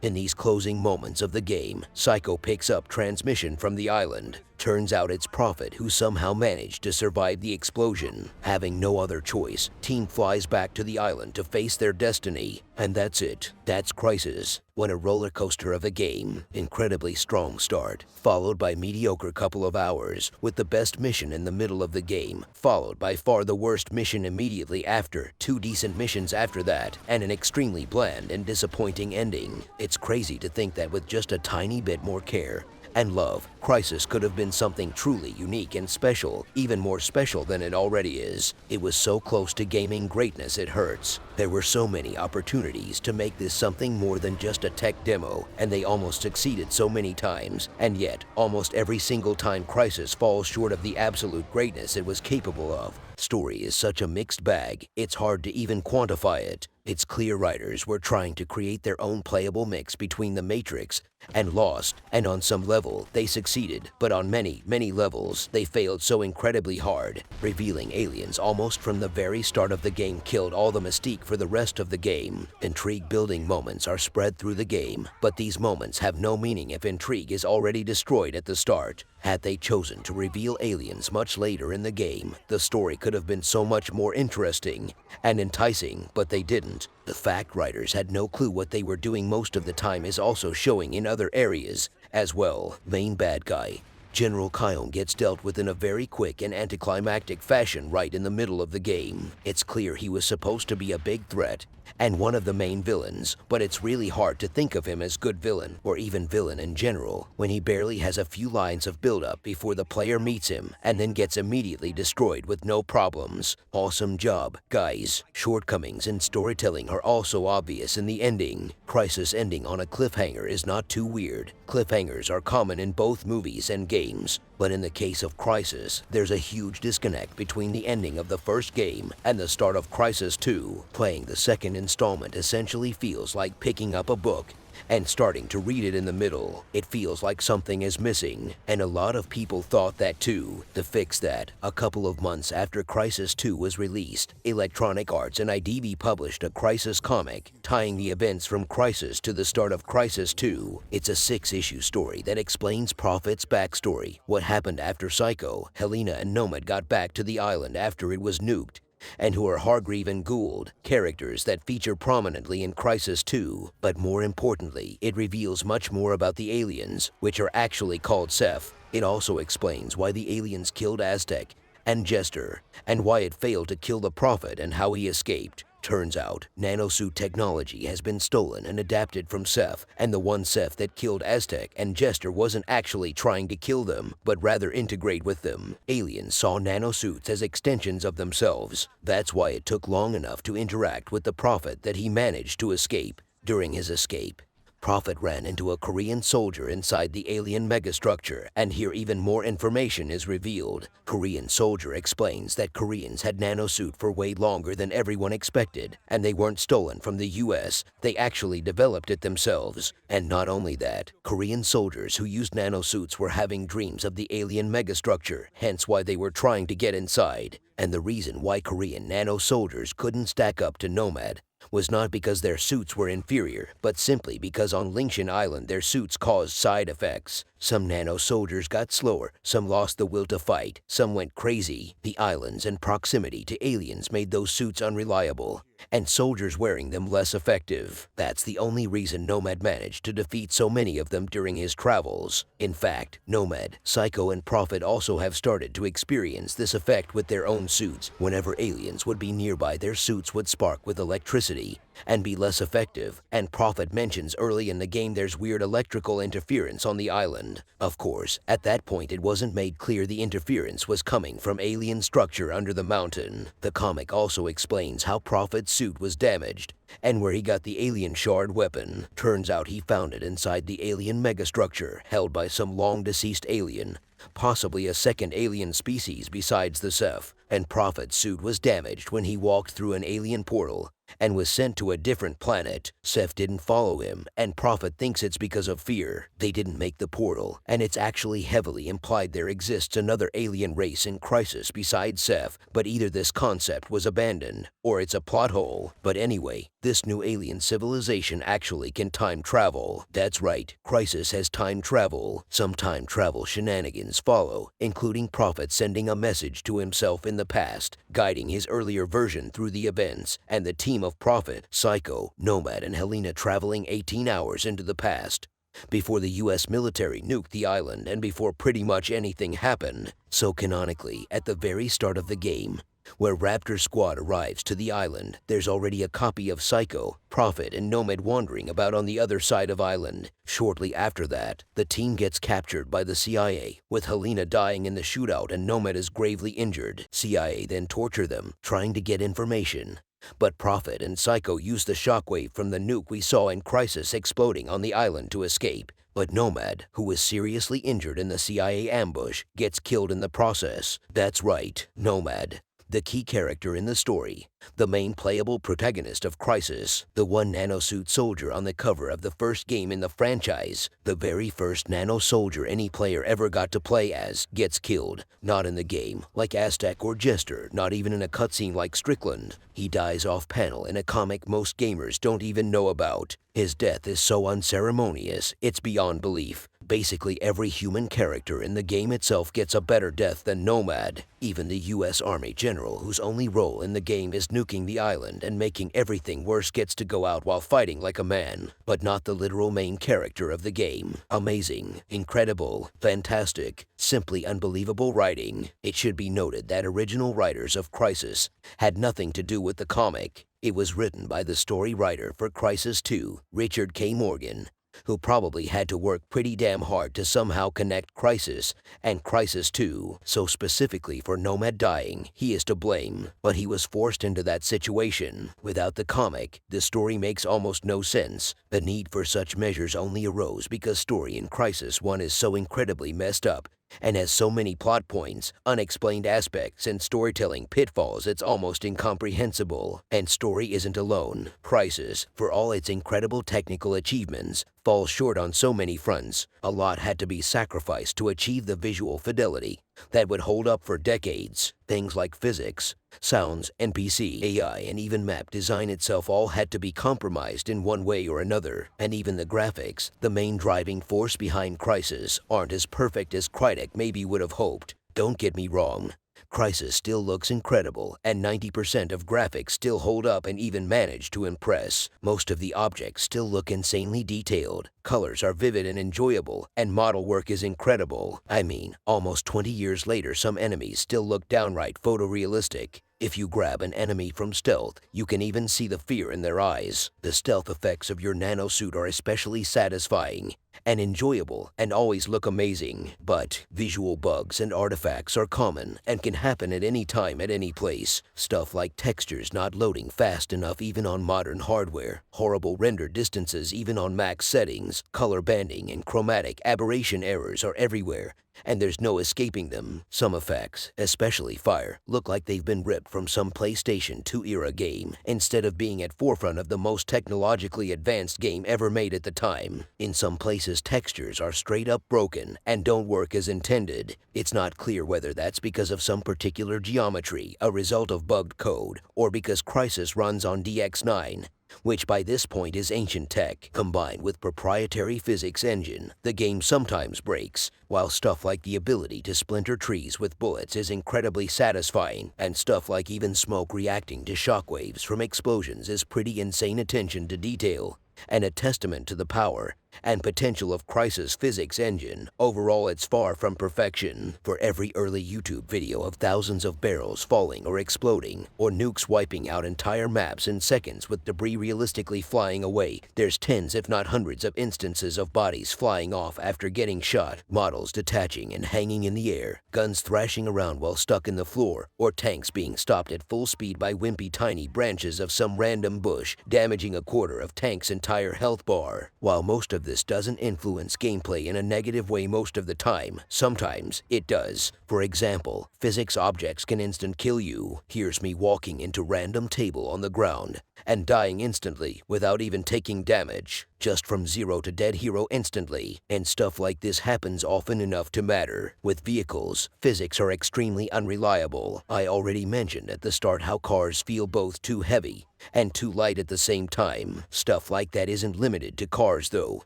In these closing moments of the game, Psycho picks up transmission from the island. Turns out it's Prophet who somehow managed to survive the explosion. Having no other choice, team flies back to the island to face their destiny. And that's it. That's Crysis. When a roller coaster of a game. Incredibly strong start, followed by mediocre couple of hours, with the best mission in the middle of the game, followed by far the worst mission immediately after, 2 decent missions after that, and an extremely bland and disappointing ending. It's crazy to think that with just a tiny bit more care and love, Crysis could have been something truly unique and special, even more special than it already is. It was so close to gaming greatness it hurts. There were so many opportunities to make this something more than just a tech demo, and they almost succeeded so many times, and yet, almost every single time Crysis falls short of the absolute greatness it was capable of. Story is such a mixed bag, it's hard to even quantify it. It's clear writers were trying to create their own playable mix between The Matrix and Lost, and on some level, they succeeded, but on many, many levels, they failed so incredibly hard. Revealing aliens almost from the very start of the game killed all the mystique for the rest of the game. Intrigue-building moments are spread through the game, but these moments have no meaning if intrigue is already destroyed at the start. Had they chosen to reveal aliens much later in the game, the story could have been so much more interesting and enticing, but they didn't. The fact writers had no clue what they were doing most of the time is also showing in other areas as well. Main bad guy, General Kion, gets dealt with in a very quick and anticlimactic fashion right in the middle of the game. It's clear he was supposed to be a big threat and one of the main villains, but it's really hard to think of him as good villain, or even villain in general, when he barely has a few lines of build-up before the player meets him, and then gets immediately destroyed with no problems. Awesome job, guys. Shortcomings in storytelling are also obvious in the ending. Crysis ending on a cliffhanger is not too weird. Cliffhangers are common in both movies and games, but in the case of Crysis, there's a huge disconnect between the ending of the first game and the start of Crysis 2. Playing the second installment essentially feels like picking up a book and starting to read it in the middle. It feels like something is missing, and a lot of people thought that too. To fix that, a couple of months after Crysis 2 was released, Electronic Arts and IDV published a Crysis comic, tying the events from Crysis to the start of Crysis 2. It's a 6-issue story that explains Prophet's backstory, what happened after Psycho, Helena and Nomad got back to the island after it was nuked, and who are Hargreave and Gould, characters that feature prominently in Crysis 2. But more importantly, it reveals much more about the aliens, which are actually called Ceph. It also explains why the aliens killed Aztec and Jester, and why it failed to kill the Prophet and how he escaped. Turns out, nanosuit technology has been stolen and adapted from Ceph, and the one Ceph that killed Aztec and Jester wasn't actually trying to kill them, but rather integrate with them. Aliens saw nanosuits as extensions of themselves. That's why it took long enough to interact with the Prophet that he managed to escape. During his escape, Prophet ran into a Korean soldier inside the alien megastructure, and here even more information is revealed. Korean soldier explains that Koreans had nanosuit for way longer than everyone expected, and they weren't stolen from the US, they actually developed it themselves. And not only that, Korean soldiers who used nanosuits were having dreams of the alien megastructure, hence why they were trying to get inside. And the reason why Korean nano soldiers couldn't stack up to Nomad was not because their suits were inferior, but simply because on Lingshan Island their suits caused side effects. Some nano soldiers got slower, some lost the will to fight, some went crazy. The islands and proximity to aliens made those suits unreliable, and soldiers wearing them less effective. That's the only reason Nomad managed to defeat so many of them during his travels. In fact, Nomad, Psycho, and Prophet also have started to experience this effect with their own suits. Whenever aliens would be nearby, their suits would spark with electricity and be less effective, and Prophet mentions early in the game there's weird electrical interference on the island. Of course, at that point it wasn't made clear the interference was coming from alien structure under the mountain. The comic also explains how Prophet's suit was damaged and where he got the alien shard weapon. Turns out he found it inside the alien megastructure held by some long-deceased alien, possibly a second alien species besides the Ceph, and Prophet's suit was damaged when he walked through an alien portal and was sent to a different planet. Ceph didn't follow him, and Prophet thinks it's because of fear. They didn't make the portal, and it's actually heavily implied there exists another alien race in Crysis besides Ceph, but either this concept was abandoned, or it's a plot hole. But anyway, this new alien civilization actually can time travel. That's right, Crysis has time travel. Some time travel shenanigans follow, including Prophet sending a message to himself in the past, guiding his earlier version through the events, and the team of Prophet, Psycho, Nomad, and Helena traveling 18 hours into the past, before the US military nuked the island and before pretty much anything happened. So canonically, at the very start of the game, where Raptor Squad arrives to the island, there's already a copy of Psycho, Prophet, and Nomad wandering about on the other side of island. Shortly after that, the team gets captured by the CIA, with Helena dying in the shootout and Nomad is gravely injured. CIA then torture them, trying to get information. But Prophet and Psycho use the shockwave from the nuke we saw in Crysis exploding on the island to escape. But Nomad, who was seriously injured in the CIA ambush, gets killed in the process. That's right, Nomad, the key character in the story, the main playable protagonist of Crysis, the one nanosuit soldier on the cover of the first game in the franchise, the very first nano soldier any player ever got to play as, gets killed. Not in the game, like Aztec or Jester, not even in a cutscene like Strickland. He dies off-panel in a comic most gamers don't even know about. His death is so unceremonious, it's beyond belief. Basically every human character in the game itself gets a better death than Nomad. Even the US Army general, whose only role in the game is nuking the island and making everything worse, gets to go out while fighting like a man. But not the literal main character of the game. Amazing, incredible, fantastic, simply unbelievable writing. It should be noted that original writers of Crysis had nothing to do with the comic. It was written by the story writer for Crysis 2, Richard K. Morgan, who probably had to work pretty damn hard to somehow connect Crysis and Crysis 2. So specifically for Nomad dying, he is to blame, but he was forced into that situation. Without the comic, the story makes almost no sense. The need for such measures only arose because story in Crysis 1 is so incredibly messed up and has so many plot points, unexplained aspects, and storytelling pitfalls it's almost incomprehensible. And story isn't alone. Crysis, for all its incredible technical achievements, falls short on so many fronts. A lot had to be sacrificed to achieve the visual fidelity that would hold up for decades. Things like physics, sounds, NPC, AI, and even map design itself all had to be compromised in one way or another. And even the graphics, the main driving force behind Crysis, aren't as perfect as Crytek maybe would have hoped. Don't get me wrong, Crysis still looks incredible, and 90% of graphics still hold up and even manage to impress. Most of the objects still look insanely detailed, colors are vivid and enjoyable, and model work is incredible. I mean, almost 20 years later, some enemies still look downright photorealistic. If you grab an enemy from stealth, you can even see the fear in their eyes. The stealth effects of your nanosuit are especially satisfying and enjoyable and always look amazing. But visual bugs and artifacts are common and can happen at any time at any place. Stuff like textures not loading fast enough even on modern hardware, horrible render distances even on max settings, color banding and chromatic aberration errors are everywhere, and there's no escaping them. Some effects, especially fire, look like they've been ripped from some PlayStation 2 era game instead of being at forefront of the most technologically advanced game ever made at the time. In some PlayStation Crysis textures are straight up broken and don't work as intended. It's not clear whether that's because of some particular geometry, a result of bugged code, or because Crysis runs on DX9, which by this point is ancient tech. Combined with proprietary physics engine, the game sometimes breaks, while stuff like the ability to splinter trees with bullets is incredibly satisfying, and stuff like even smoke reacting to shockwaves from explosions is pretty insane attention to detail, and a testament to the power and potential of Crysis physics engine. Overall, it's far from perfection. For every early YouTube video of thousands of barrels falling or exploding, or nukes wiping out entire maps in seconds with debris realistically flying away, there's tens if not hundreds of instances of bodies flying off after getting shot, models detaching and hanging in the air, guns thrashing around while stuck in the floor, or tanks being stopped at full speed by wimpy tiny branches of some random bush, damaging a quarter of tank's entire health bar. While most of this doesn't influence gameplay in a negative way most of the time, sometimes it does. For example, physics objects can instant kill you. Here's me walking into random table on the ground and dying instantly without even taking damage, just from zero to dead hero instantly. And stuff like this happens often enough to matter. With vehicles, physics are extremely unreliable. I already mentioned at the start how cars feel both too heavy and too light at the same time. Stuff like that isn't limited to cars though.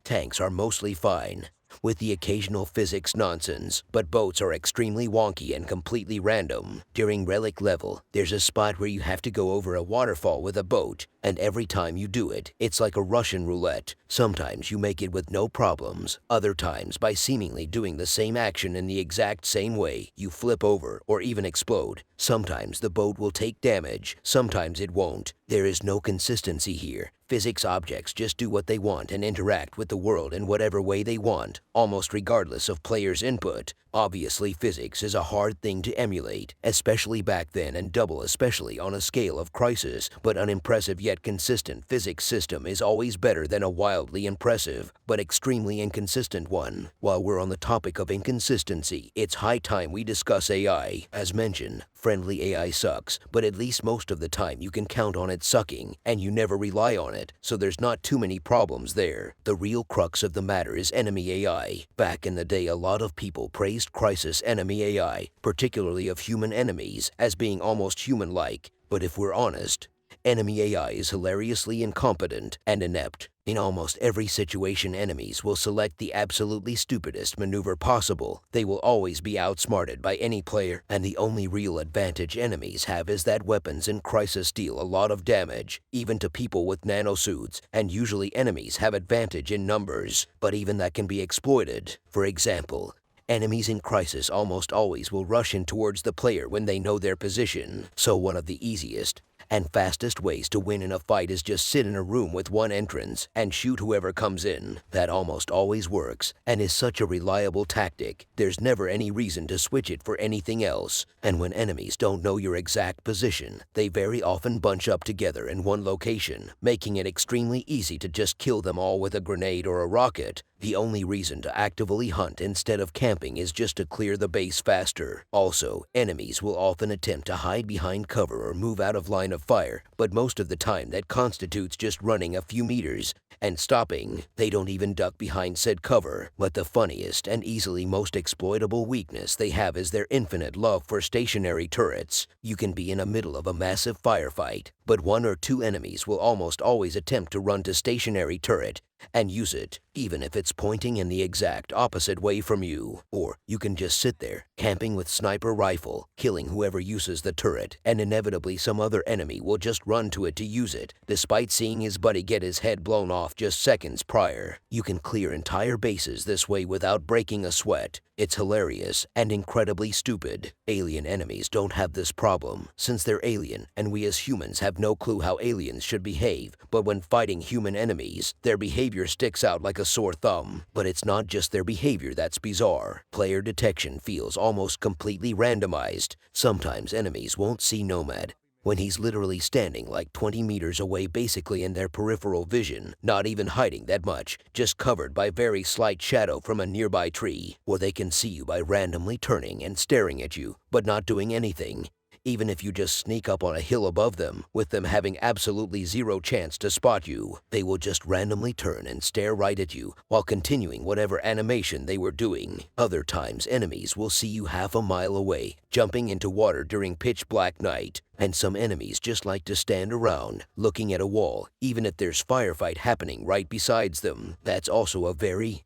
Tanks are mostly fine, with the occasional physics nonsense, but boats are extremely wonky and completely random. During Relic level, there's a spot where you have to go over a waterfall with a boat, and every time you do it, it's like a Russian roulette. Sometimes you make it with no problems, other times by seemingly doing the same action in the exact same way, you flip over or even explode. Sometimes the boat will take damage, sometimes it won't. There is no consistency here. Physics objects just do what they want and interact with the world in whatever way they want, almost regardless of players' input. Obviously, physics is a hard thing to emulate, especially back then, and double especially on a scale of Crysis, but unimpressive yet consistent physics system is always better than a wildly impressive but extremely inconsistent one. While we're on the topic of inconsistency, it's high time we discuss AI. As mentioned, friendly AI sucks, but at least most of the time you can count on it sucking, and you never rely on it, so there's not too many problems there. The real crux of the matter is enemy AI. Back in the day, a lot of people praised Crysis enemy AI, particularly of human enemies, as being almost human-like. But if we're honest, enemy AI is hilariously incompetent and inept. In almost every situation, enemies will select the absolutely stupidest maneuver possible. They will always be outsmarted by any player, and the only real advantage enemies have is that weapons in Crysis deal a lot of damage, even to people with nanosuits, and usually enemies have advantage in numbers, but even that can be exploited. For example, enemies in Crysis almost always will rush in towards the player when they know their position, so one of the easiest and fastest ways to win in a fight is just sit in a room with one entrance and shoot whoever comes in. That almost always works and is such a reliable tactic. There's never any reason to switch it for anything else. And when enemies don't know your exact position, they very often bunch up together in one location, making it extremely easy to just kill them all with a grenade or a rocket. The only reason to actively hunt instead of camping is just to clear the base faster. Also, enemies will often attempt to hide behind cover or move out of line of fire, but most of the time that constitutes just running a few meters and stopping. They don't even duck behind said cover. But the funniest and easily most exploitable weakness they have is their infinite love for stationary turrets. You can be in the middle of a massive firefight, but one or two enemies will almost always attempt to run to stationary turret and use it, even if it's pointing in the exact opposite way from you. Or you can just sit there, camping with sniper rifle, killing whoever uses the turret, and inevitably some other enemy will just run to it to use it, despite seeing his buddy get his head blown off just seconds prior. You can clear entire bases this way without breaking a sweat. It's hilarious and incredibly stupid. Alien enemies don't have this problem, since they're alien, and we as humans have no clue how aliens should behave, but when fighting human enemies, their behavior sticks out like a sore thumb. But it's not just their behavior that's bizarre. Player detection feels almost completely randomized. Sometimes enemies won't see Nomad when he's literally standing like 20 meters away, basically in their peripheral vision, not even hiding that much, just covered by very slight shadow from a nearby tree. Or they can see you by randomly turning and staring at you, but not doing anything. even if you just sneak up on a hill above them, with them having absolutely zero chance to spot you. They will just randomly turn and stare right at you while continuing whatever animation they were doing. Other times, enemies will see you half a mile away, jumping into water during pitch black night. And some enemies just like to stand around, looking at a wall, even if there's firefight happening right besides them. That's also a very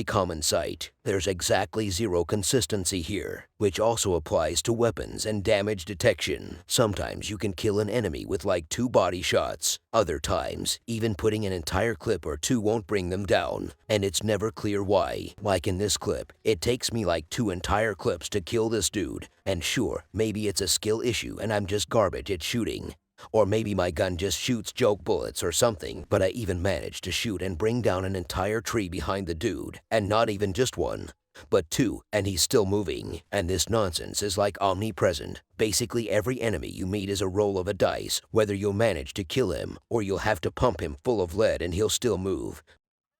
common sight. There's exactly zero consistency here, which also applies to weapons and damage detection. Sometimes you can kill an enemy with like 2 body shots. Other times, even putting an entire clip or 2 won't bring them down, and it's never clear why. Like in this clip, it takes me like 2 entire clips to kill this dude, and sure, maybe it's a skill issue and I'm just garbage at shooting. Or maybe my gun just shoots joke bullets or something, but I even managed to shoot and bring down an entire tree behind the dude, and not even just 1, but 2, and he's still moving. And this nonsense is like omnipresent. Basically every enemy you meet is a roll of a dice, whether you'll manage to kill him, or you'll have to pump him full of lead and he'll still move.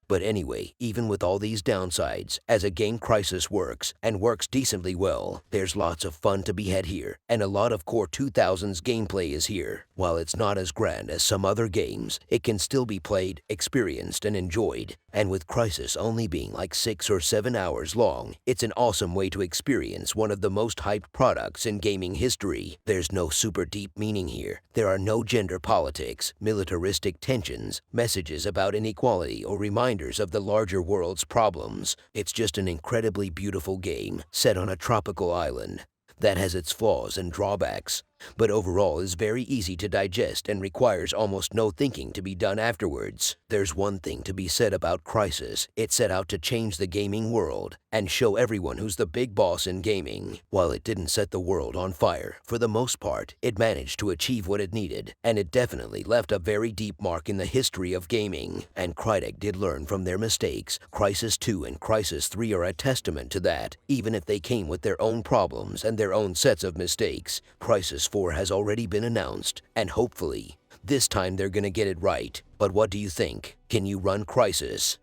But anyway, even with all these downsides, as a game, Crysis works, and works decently well. There's lots of fun to be had here, and a lot of core 2000s gameplay is here. While it's not as grand as some other games, it can still be played, experienced, and enjoyed. And with Crysis only being like 6 or 7 hours long, it's an awesome way to experience one of the most hyped products in gaming history. There's no super deep meaning here. There are no gender politics, militaristic tensions, messages about inequality, or reminders of the larger world's problems. It's just an incredibly beautiful game set on a tropical island that has its flaws and drawbacks, but overall is very easy to digest and requires almost no thinking to be done afterwards. There's one thing to be said about Crysis: it set out to change the gaming world and show everyone who's the big boss in gaming. While it didn't set the world on fire, for the most part, it managed to achieve what it needed, and it definitely left a very deep mark in the history of gaming. And Crytek did learn from their mistakes. Crysis 2 and Crysis 3 are a testament to that. Even if they came with their own problems and their own sets of mistakes, Crysis 4 has already been announced, and hopefully, this time they're gonna get it right. But what do you think? Can you run Crysis?